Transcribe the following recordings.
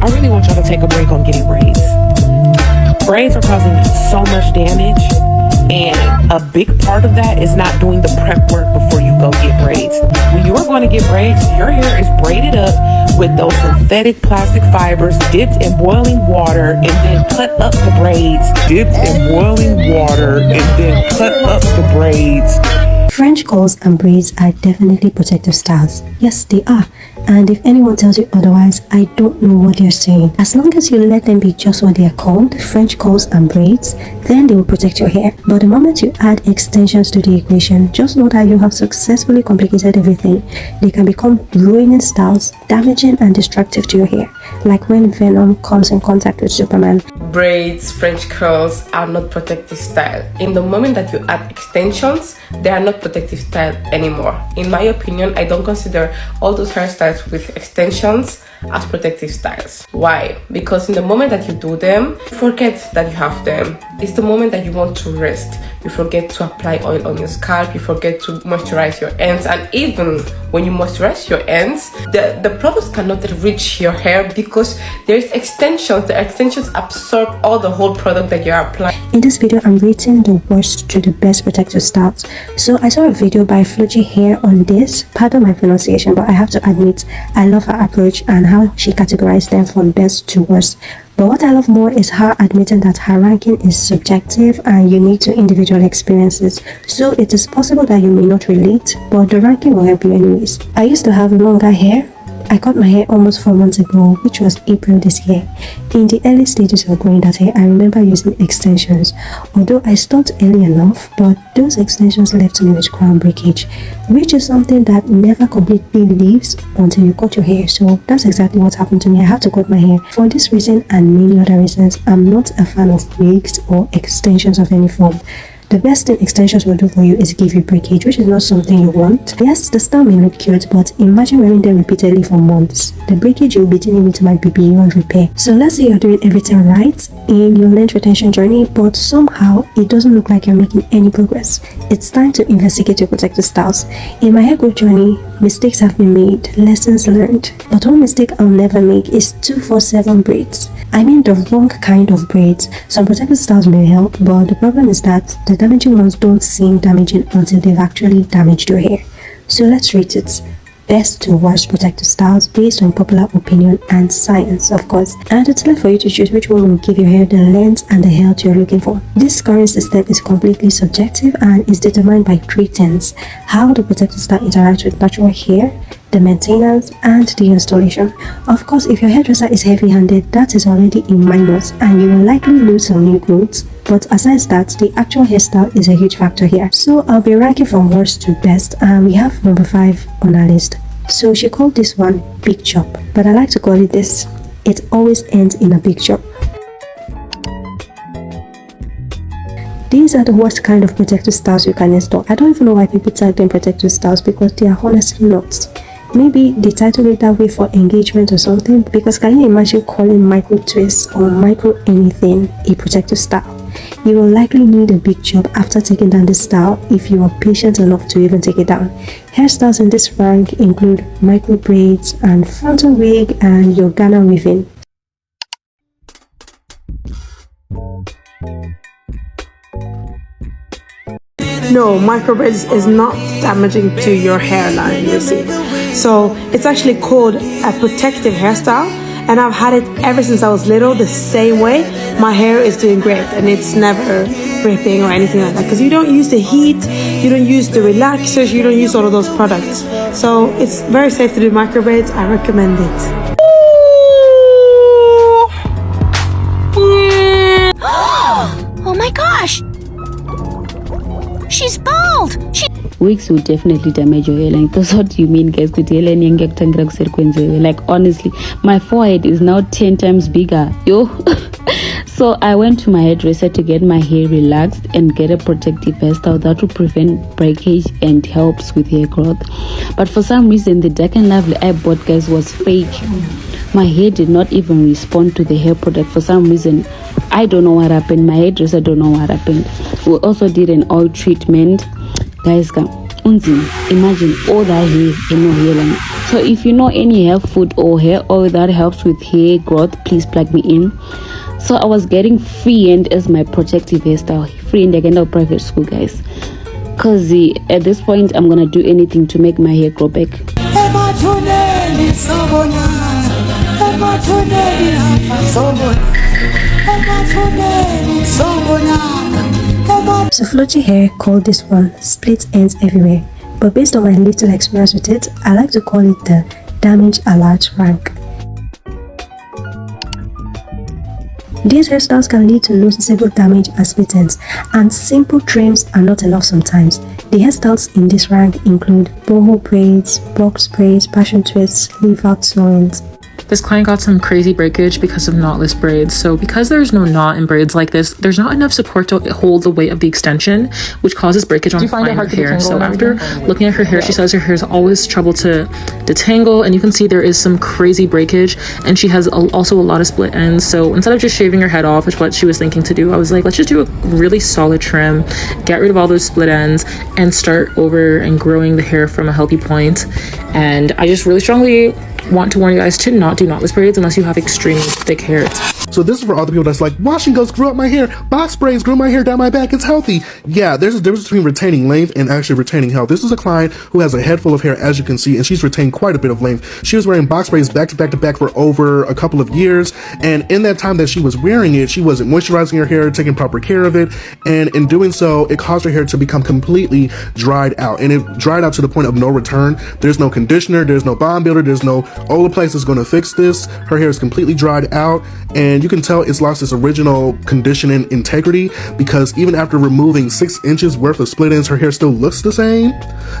I really want y'all to take a break on getting braids. Braids are causing so much damage, and a big part of that is not doing the prep work before you go get braids. When you are going to get braids, your hair is braided up with those synthetic plastic fibers dipped in boiling water and then put up the braids. Dipped in boiling water and then put up the braids. French curls and braids are definitely protective styles. Yes, they are. And if anyone tells you otherwise, I don't know what they're saying. As long as you let them be just what they are called, French curls and braids, then they will protect your hair. But the moment you add extensions to the equation, just know that you have successfully complicated everything. They can become ruining styles, damaging and destructive to your hair, like when Venom comes in contact with Superman. Braids, French curls are not protective style. In the moment that you add extensions, they are not protective style anymore. In my opinion, I don't consider all those hairstyles with extensions as protective styles. Why? Because in the moment that you do them, you forget that you have them. It's the moment that you want to rest. You forget to apply oil on your scalp, you forget to moisturize your ends, and even when you moisturize your ends, the products cannot reach your hair because there's extensions. The extensions absorb all the whole product that you are applying. In this video, I'm rating the worst to the best protective styles. So I saw a video by Flortjehair on this. Pardon my pronunciation, but I have to admit, I love her approach and how she categorized them from best to worst. But what I love more is her admitting that her ranking is subjective and unique to individual experiences. So it is possible that you may not relate, but the ranking will help you anyways. I used to have longer hair. I cut my hair almost 4 months ago, which was April this year. In the early stages of growing that hair, I remember using extensions. Although I stopped early enough, but those extensions left me with crown breakage, which is something that never completely leaves until you cut your hair. So that's exactly what happened to me. I had to cut my hair. For this reason and many other reasons, I'm not a fan of wigs or extensions of any form. The best thing extensions will do for you is give you breakage, which is not something you want. Yes, the style may look cute, but imagine wearing them repeatedly for months. The breakage you'll be dealing with might be beyond repair. So let's say you're doing everything right in your length retention journey, but somehow it doesn't look like you're making any progress. It's time to investigate your protective styles. In my hair growth journey, mistakes have been made, lessons learned. But one mistake I'll never make is 247 braids. I mean the wrong kind of braids. Some protective styles may help, but the problem is that the damaging ones don't seem damaging until they've actually damaged your hair. So let's rate it. Best to worst protective styles based on popular opinion and science, of course. And it's left for you to choose which one will give your hair the length and the health you're looking for. This scoring system is completely subjective and is determined by 3 things: how the protective style interacts with natural hair, the maintenance, and the installation. Of course, if your hairdresser is heavy-handed, that is already in minus and you will likely lose some new growths. But aside that, the actual hairstyle is a huge factor here. So I'll be ranking from worst to best, and we have number 5 on our list. So she called this one big chop, but I like to call it this. It always ends in a big chop. These are the worst kind of protective styles you can install. I don't even know why people tag them protective styles, because they are honestly not. Maybe they titled it that way for engagement or something, because can you imagine calling micro twists or micro anything a protective style? You will likely need a big chop after taking down this style if you are patient enough to even take it down. Hairstyles in this rank include micro braids and frontal wig and your Ghana weaving. No, micro braids is not damaging to your hairline, you see. So it's actually called a protective hairstyle, and I've had it ever since I was little the same way. My hair is doing great and it's never ripping or anything like that, because you don't use the heat, you don't use the relaxers, you don't use all of those products. So it's very safe to do micro braids. I recommend it. Oh my gosh! She's bald! Wigs will definitely damage your hairline. That's what you mean, guys. Like, honestly, my forehead is now 10 times bigger. Yo. So I went to my hairdresser to get my hair relaxed and get a protective hairstyle that will prevent breakage and helps with hair growth. But for some reason, the Dark and Lovely I bought, guys, was fake. My hair did not even respond to the hair product for some reason. I don't know what happened. My hairdresser don't know what happened. We also did an oil treatment. Guys, Imagine all that hair and no hairline. So if you know any hair food or hair oil that helps with hair growth, please plug me in. So I was getting free end as my protective hairstyle. Free end again, private school, guys. Cause at this point I'm gonna do anything to make my hair grow back. So Flortjehair called this one split ends everywhere, but based on my little experience with it, I like to call it the damage alert rank. These hairstyles can lead to noticeable damage and split ends, and simple trims are not enough sometimes. The hairstyles in this rank include boho braids, box braids, passion twists, leave-out sewings. This client got some crazy breakage because of knotless braids. So because there's no knot in braids like this, there's not enough support to hold the weight of the extension, which causes breakage on finer hair. So after looking at her hair, she says her hair is always trouble to detangle, and you can see there is some crazy breakage, and she has also a lot of split ends. So instead of just shaving her head off, which is what she was thinking to do, I was like, let's just do a really solid trim, get rid of all those split ends, and start over and growing the hair from a healthy point. And I just really strongly want to warn you guys to not do knotless braids unless you have extremely thick hair. So this is for all the people that's like, washing goes grew up my hair, box braids grew my hair down my back, it's healthy. Yeah, there's a difference between retaining length and actually retaining health. This is a client who has a head full of hair, as you can see, and she's retained quite a bit of length. She was wearing box braids back to back to back for over a couple of years, and in that time that she was wearing it, she wasn't moisturizing her hair, taking proper care of it, and in doing so, it caused her hair to become completely dried out, and it dried out to the point of no return. There's no conditioner, there's no bond builder, there's no Olaplex that's going to fix this. Her hair is completely dried out, and you can tell it's lost its original condition and integrity, because even after removing 6 inches worth of split ends, her hair still looks the same.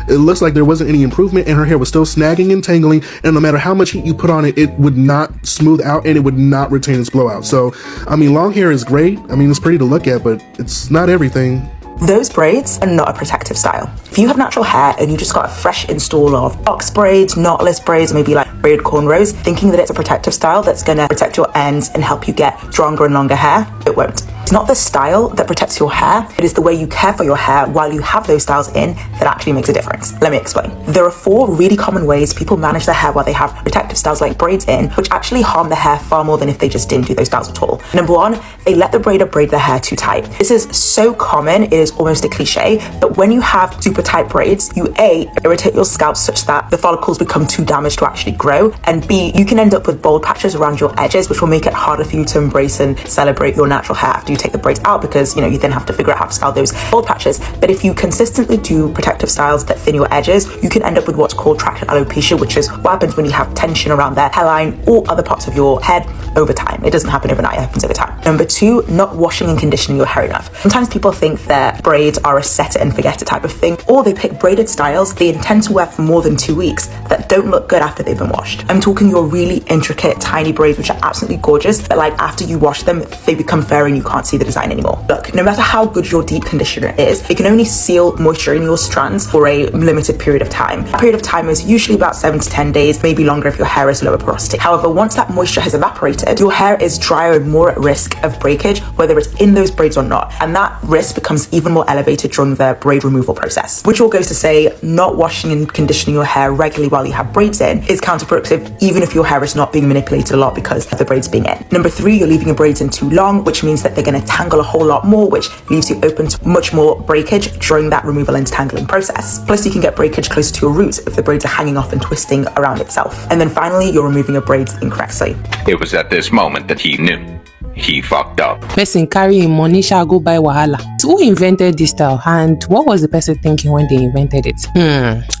It looks like there wasn't any improvement, and her hair was still snagging and tangling, and no matter how much heat you put on it, it would not smooth out and it would not retain its blowout. So, I mean, long hair is great. I mean, it's pretty to look at, but it's not everything. Those braids are not a protective style. If you have natural hair and you just got a fresh install of box braids, knotless braids, maybe like braided cornrows, thinking that it's a protective style that's gonna protect your ends and help you get stronger and longer hair, it won't. It's not the style that protects your hair, it is the way you care for your hair while you have those styles in that actually makes a difference. Let me explain. There are 4 really common ways people manage their hair while they have protective styles like braids in, which actually harm the hair far more than if they just didn't do those styles at all. Number 1, they let the braider braid their hair too tight. This is so common, it is almost a cliche, but when you have super tight braids, you A, irritate your scalp such that the follicles become too damaged to actually grow, and B, you can end up with bald patches around your edges, which will make it harder for you to embrace and celebrate your natural hair after you take the braids out, because you then have to figure out how to style those bald patches. But if you consistently do protective styles that thin your edges, you can end up with what's called traction alopecia, which is what happens when you have tension around the hairline or other parts of your head over time. It doesn't happen overnight, it happens over time. Number 2, not washing and conditioning your hair enough. Sometimes people think that braids are a set it and forget it type of thing, or they pick braided styles they intend to wear for more than 2 weeks that don't look good after they've been washed. I'm talking your really intricate tiny braids which are absolutely gorgeous, but like after you wash them, they become fairy and you can't see the design anymore. Look, no matter how good your deep conditioner is, it can only seal moisture in your strands for a limited period of time. That period of time is usually about 7 to 10 days, maybe longer if your hair is lower porosity. However, once that moisture has evaporated, your hair is drier and more at risk of breakage, whether it's in those braids or not. And that risk becomes even more elevated during the braid removal process. Which all goes to say, not washing and conditioning your hair regularly while you have braids in is counterproductive, even if your hair is not being manipulated a lot because of the braids being in. Number 3, you're leaving your braids in too long, which means that they're going to tangle a whole lot more, which leaves you open to much more breakage during that removal and tangling process. Plus, you can get breakage closer to your roots if the braids are hanging off and twisting around itself. And then finally, you're removing your braids incorrectly. It was at this moment that he knew. He fucked up. Person carry him money shall go buy wahala. So who invented this style, and what was the person thinking when they invented it?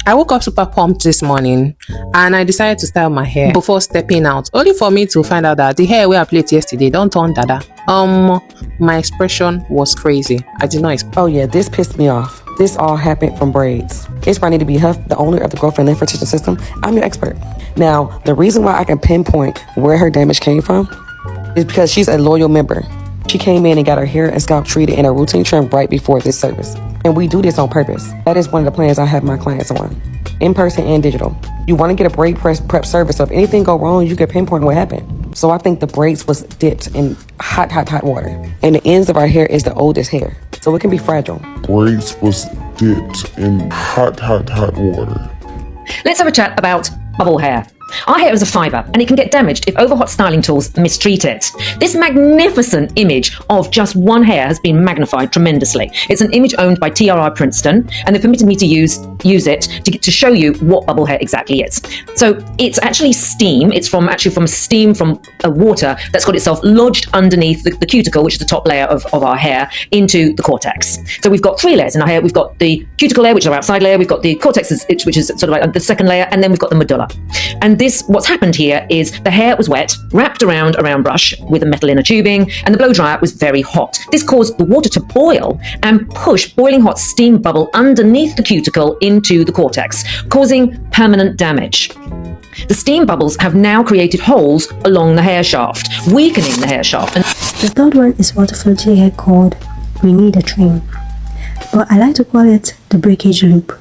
I woke up super pumped this morning and I decided to style my hair before stepping out, only for me to find out that the hair where I played yesterday don't turn dada. My expression was crazy. I did not expect. Oh yeah, this pissed me off. This all happened from braids. It's Ronnie to be Huff, the owner of the growth and length retention system. I'm your expert. Now, the reason why I can pinpoint where her damage came from is because she's a loyal member. She came in and got her hair and scalp treated in a routine trim right before this service. And we do this on purpose. That is one of the plans I have my clients on, in person and digital. You want to get a braid prep service, so if anything go wrong, you can pinpoint what happened. So I think the braids was dipped in hot water. And the ends of our hair is the oldest hair. so it can be fragile. Braids was dipped in hot water. Let's have a chat about bubble hair. Our hair is a fibre, and it can get damaged if over-hot styling tools mistreat it. This magnificent image of just one hair has been magnified tremendously. It's an image owned by TRI Princeton, and they permitted me to use it to show you what bubble hair exactly is. So it's actually steam. It's from steam from water that's got itself lodged underneath the cuticle, which is the top layer of our hair, into the cortex. So we've got 3 layers in our hair. We've got the cuticle layer, which is our outside layer. We've got the cortex, which is sort of like the second layer, and then we've got the medulla. And what's happened here is the hair was wet, wrapped around a round brush with a metal inner tubing, and the blow dryer was very hot. This caused the water to boil and push boiling hot steam bubble underneath the cuticle into the cortex, causing permanent damage. The steam bubbles have now created holes along the hair shaft, weakening the hair shaft. The third one is what Flortjehair called "We Need a Trim," but I like to call it the breakage loop.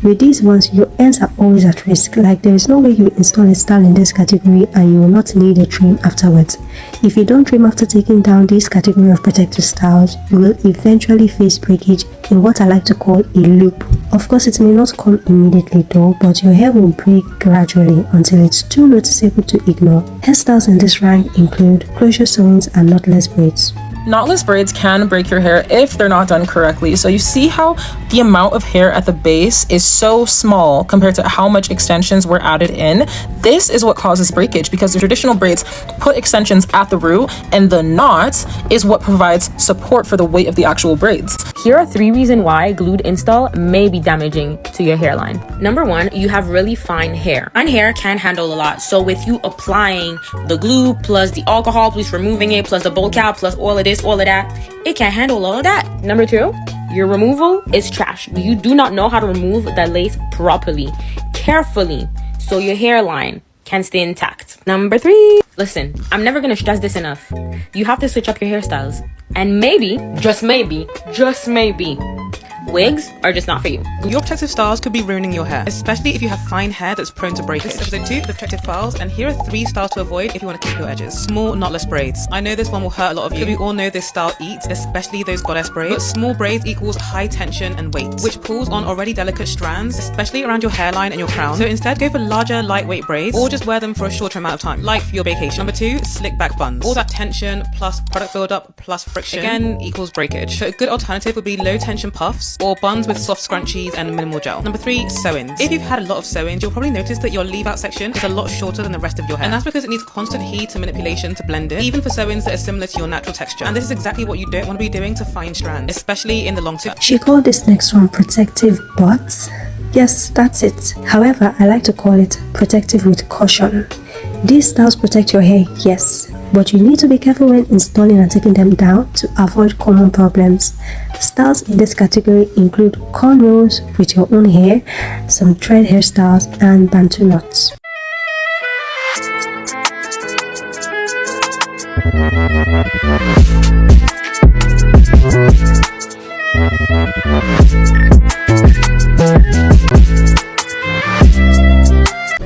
With these ones, your ends are always at risk. Like, there is no way you install a style in this category and you will not need a trim afterwards. If you don't trim after taking down this category of protective styles, you will eventually face breakage in what I like to call a loop. Of course, it may not come immediately though, but your hair will break gradually until it's too noticeable to ignore. Hairstyles in this rank include closure sewings and knotless braids. Knotless braids can break your hair if they're not done correctly. So you see how the amount of hair at the base is so small compared to how much extensions were added in. This is what causes breakage, because the traditional braids put extensions at the root, and the knot is what provides support for the weight of the actual braids. Here are 3 reasons why glued install may be damaging to your hairline. Number 1, you have really fine hair. Fine hair can handle a lot. So with you applying the glue plus the alcohol plus removing it plus the bulk cap plus all of this, all of that, it can't handle all of that. Number 2, your removal is trash. You do not know how to remove that lace properly, carefully, so your hairline can stay intact. Number 3, listen, I'm never gonna stress this enough. You have to switch up your hairstyles. And maybe, just maybe, wigs are just not for you. Your protective styles could be ruining your hair, especially if you have fine hair that's prone to breakage. This is episode 2 of the protective styles, and here are 3 styles to avoid if you want to keep your edges. Small knotless braids. I know this one will hurt a lot of you. We all know this style eats, especially those goddess braids. But small braids equals high tension and weight, which pulls on already delicate strands, especially around your hairline and your crown. So instead, go for larger, lightweight braids, or just wear them for a shorter amount of time, like for your vacation. Number 2, slick back buns. All that tension plus product buildup plus friction again equals breakage. So a good alternative would be low tension puffs or buns with soft scrunchies and minimal gel. Number 3, sew-ins. If you've had a lot of sew-ins, you'll probably notice that your leave-out section is a lot shorter than the rest of your hair, and that's because it needs constant heat and manipulation to blend it, even for sew-ins that are similar to your natural texture. And this is exactly what you don't want to be doing to fine strands, especially in the long term. She called this next one protective, but yes, that's it. However, I like to call it protective with caution. These styles protect your hair, yes, but you need to be careful when installing and taking them down to avoid common problems. Styles in this category include cornrows with your own hair, some thread hairstyles, and bantu knots.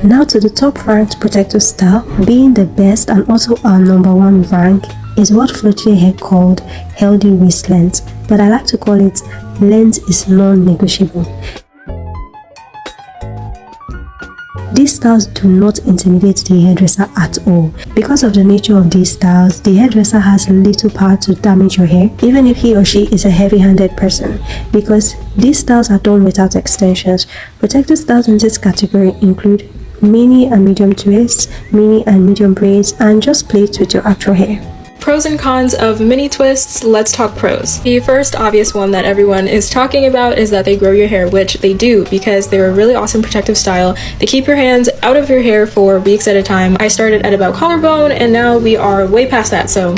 Now to the top ranked protective style, being the best and also our number 1 rank, is what Flortjehair called healthy waist length, but I like to call it length is non-negotiable. These styles do not intimidate the hairdresser at all. Because of the nature of these styles, the hairdresser has little power to damage your hair, even if he or she is a heavy-handed person, because these styles are done without extensions. Protective styles in this category include mini and medium twists, mini and medium braids, and just plaits with your actual hair. Pros and cons of mini twists. Let's talk pros. The first obvious one that everyone is talking about is that they grow your hair, which they do because they're a really awesome protective style. They keep your hands out of your hair for weeks at a time. I started at about collarbone and now we are way past that, so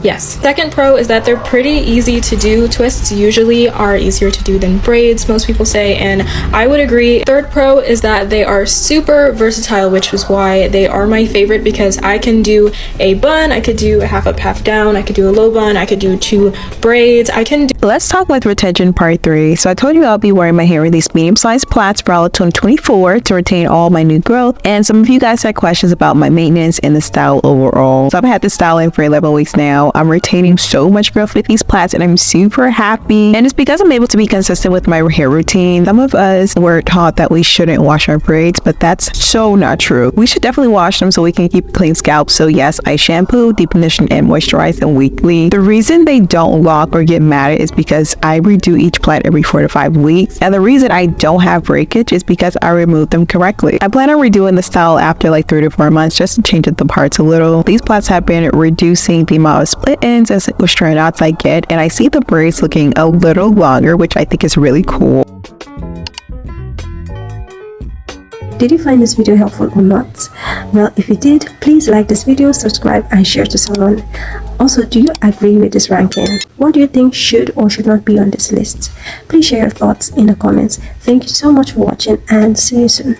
yes. Second pro is that they're pretty easy to do. Twists usually are easier to do than braids, most people say, and I would agree. Third pro is that they are super versatile, which is why they are my favorite, because I can do a bun, I could do a half up, half down, I could do a low bun, I could do 2 braids, I can do let's talk with retention part 3. So I told you I'll be wearing my hair in these medium-sized plaits for all 2024 to retain all my new growth. And some of you guys had questions about my maintenance and the style overall. So I've had this style in for 11 weeks now. I'm retaining so much growth with these plaits and I'm super happy. And it's because I'm able to be consistent with my hair routine. Some of us were taught that we shouldn't wash our braids, but that's so not true. We should definitely wash them so we can keep a clean scalp. So yes, I shampoo, deep condition, and moisturize them weekly. The reason they don't lock or get matted is because I redo each plait every 4 to 5 weeks. And the reason I don't have breakage is because I remove them correctly. I plan on redoing the style after like 3 to 4 months just to change up the parts a little. These plaits have been reducing the amount of split ends and strand knots I get, and I see the braids looking a little longer, which I think is really cool. Did you find this video helpful or not? Well, if you did, please like this video, subscribe, and share to someone. Also, do you agree with this ranking? What do you think should or should not be on this list? Please share your thoughts in the comments. Thank you so much for watching and see you soon.